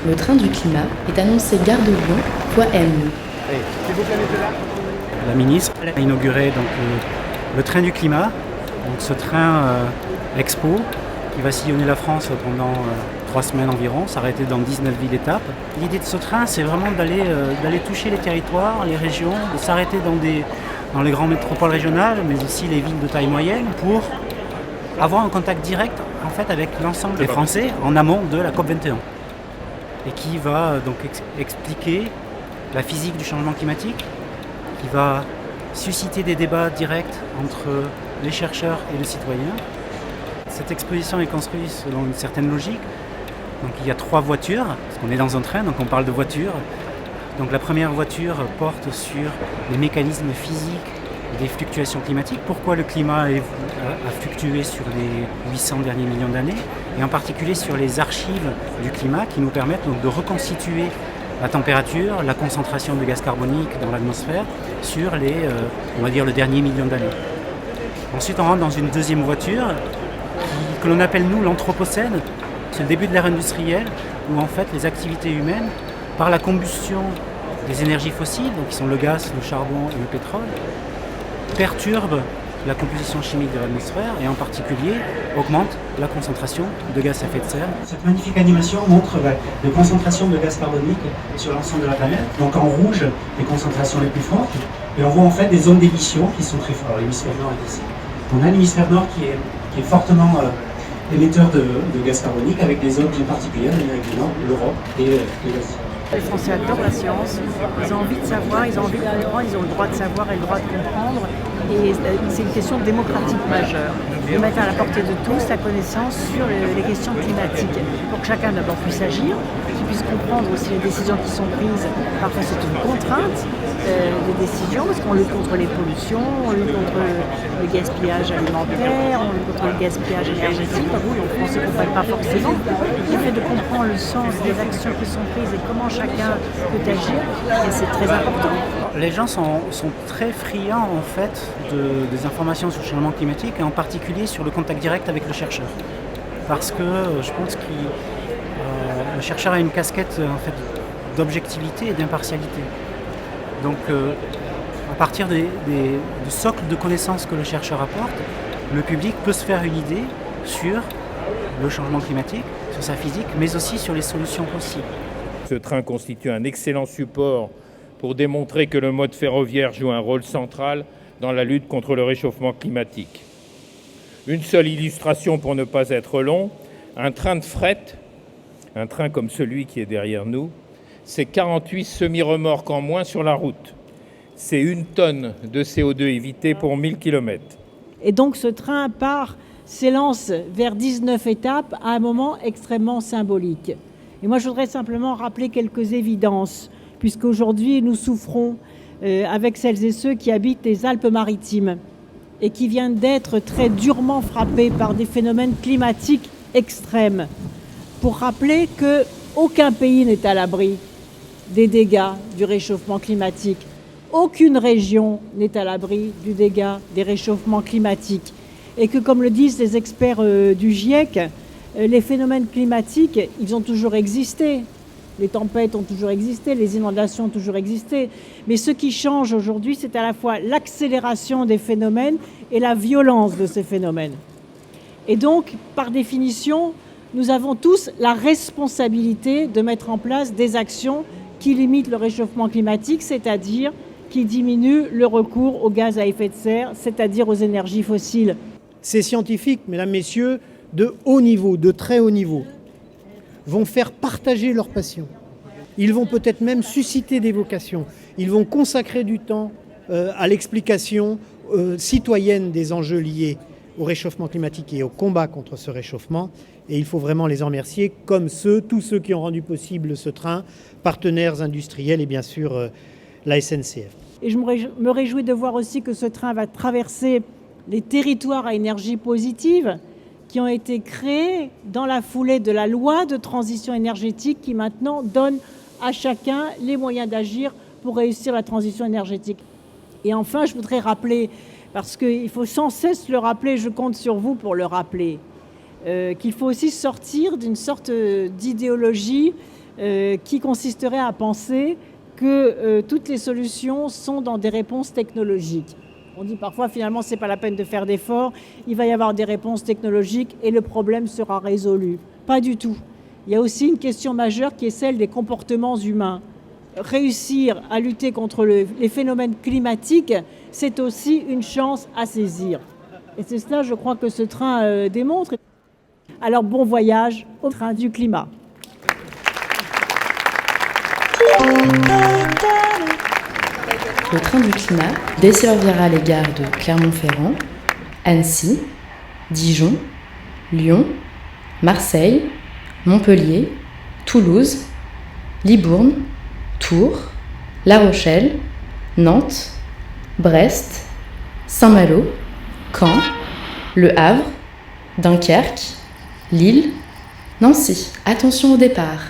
Le train du climat est annoncé gare de Lyon, voie M. La ministre a inauguré donc, le train du climat, donc ce train expo qui va sillonner la France pendant 3 semaines environ, s'arrêter dans 19 villes-étapes. L'idée de ce train, c'est vraiment d'aller toucher les territoires, les régions, de s'arrêter dans les grandes métropoles régionales, mais aussi les villes de taille moyenne, pour avoir un contact direct en fait, avec l'ensemble des Français en amont de la COP21. Et qui va donc expliquer la physique du changement climatique, qui va susciter des débats directs entre les chercheurs et les citoyens. Cette exposition est construite selon une certaine logique. Donc il y a 3 voitures, parce qu'on est dans un train, donc on parle de voitures. Donc la première voiture porte sur les mécanismes physiques des fluctuations climatiques, pourquoi le climat a fluctué sur les 800 derniers millions d'années, et en particulier sur les archives du climat qui nous permettent donc de reconstituer la température, la concentration de gaz carbonique dans l'atmosphère sur on va dire le dernier million d'années. Ensuite on rentre dans une deuxième voiture que l'on appelle nous l'Anthropocène. C'est le début de l'ère industrielle où en fait les activités humaines, par la combustion des énergies fossiles, donc qui sont le gaz, le charbon et le pétrole, perturbent la composition chimique de l'atmosphère et en particulier augmentent la concentration de gaz à effet de serre. Cette magnifique animation montre les concentrations de gaz carbonique sur l'ensemble de la planète. Donc en rouge, les concentrations les plus fortes. Et on voit en fait des zones d'émission qui sont très fortes. L'hémisphère nord est ici. On a l'hémisphère nord qui est fortement émetteur de gaz carbonique avec des zones bien particulières, l'Amérique du Nord, l'Europe et l'Asie. Les Français adorent la science, ils ont envie de savoir, ils ont envie de comprendre, ils ont le droit de savoir et le droit de comprendre. Et c'est une question démocratique majeure, de mettre à la portée de tous la connaissance sur les questions climatiques, pour que chacun d'abord puisse agir, qu'il puisse comprendre aussi les décisions qui sont prises. Parfois c'est une contrainte des décisions, parce qu'on lutte contre les pollutions, on lutte contre le gaspillage alimentaire, on lutte contre le gaspillage énergétique. Oui, en France, on ne comprend pas forcément. Le fait de comprendre le sens des actions qui sont prises et comment chacun peut agir, et c'est très important. Les gens sont très friands en fait des informations sur le changement climatique et en particulier sur le contact direct avec le chercheur. Parce que je pense que le chercheur a une casquette en fait, d'objectivité et d'impartialité. Donc à partir du socle de connaissances que le chercheur apporte, le public peut se faire une idée sur le changement climatique, sur sa physique, mais aussi sur les solutions possibles. Ce train constitue un excellent support pour démontrer que le mode ferroviaire joue un rôle central dans la lutte contre le réchauffement climatique. Une seule illustration pour ne pas être long, un train de fret, un train comme celui qui est derrière nous, c'est 48 semi-remorques en moins sur la route. C'est 1 tonne de CO2 évité pour 1000 km. Et donc ce train s'élance vers 19 étapes à un moment extrêmement symbolique. Et moi je voudrais simplement rappeler quelques évidences, puisqu'aujourd'hui nous souffrons avec celles et ceux qui habitent les Alpes-Maritimes et qui viennent d'être très durement frappés par des phénomènes climatiques extrêmes. Pour rappeler qu'aucun pays n'est à l'abri des dégâts du réchauffement climatique. Aucune région n'est à l'abri du dégât des réchauffements climatiques. Et que, comme le disent les experts du GIEC, les phénomènes climatiques, ils ont toujours existé. Les tempêtes ont toujours existé, les inondations ont toujours existé. Mais ce qui change aujourd'hui, c'est à la fois l'accélération des phénomènes et la violence de ces phénomènes. Et donc, par définition, nous avons tous la responsabilité de mettre en place des actions qui limitent le réchauffement climatique, c'est-à-dire qui diminuent le recours aux gaz à effet de serre, c'est-à-dire aux énergies fossiles. Ces scientifiques, mesdames, messieurs, de haut niveau, de très haut niveau, vont faire partager leur passion. Ils vont peut-être même susciter des vocations. Ils vont consacrer du temps à l'explication citoyenne des enjeux liés au réchauffement climatique et au combat contre ce réchauffement. Et il faut vraiment les en remercier, comme tous ceux qui ont rendu possible ce train, partenaires industriels et bien sûr la SNCF. Et je me réjouis de voir aussi que ce train va traverser les territoires à énergie positive qui ont été créés dans la foulée de la loi de transition énergétique qui maintenant donne à chacun les moyens d'agir pour réussir la transition énergétique. Et enfin, je voudrais rappeler, parce qu'il faut sans cesse le rappeler, je compte sur vous pour le rappeler, qu'il faut aussi sortir d'une sorte d'idéologie qui consisterait à penser que toutes les solutions sont dans des réponses technologiques. On dit parfois finalement c'est pas la peine de faire d'efforts, il va y avoir des réponses technologiques et le problème sera résolu. Pas du tout. Il y a aussi une question majeure qui est celle des comportements humains. Réussir à lutter contre les phénomènes climatiques, c'est aussi une chance à saisir. Et c'est cela, je crois, que ce train démontre. Alors bon voyage au train du climat. Le train du climat desservira les gares de Clermont-Ferrand, Annecy, Dijon, Lyon, Marseille, Montpellier, Toulouse, Libourne, Tours, La Rochelle, Nantes, Brest, Saint-Malo, Caen, Le Havre, Dunkerque, Lille, Nancy. Attention au départ.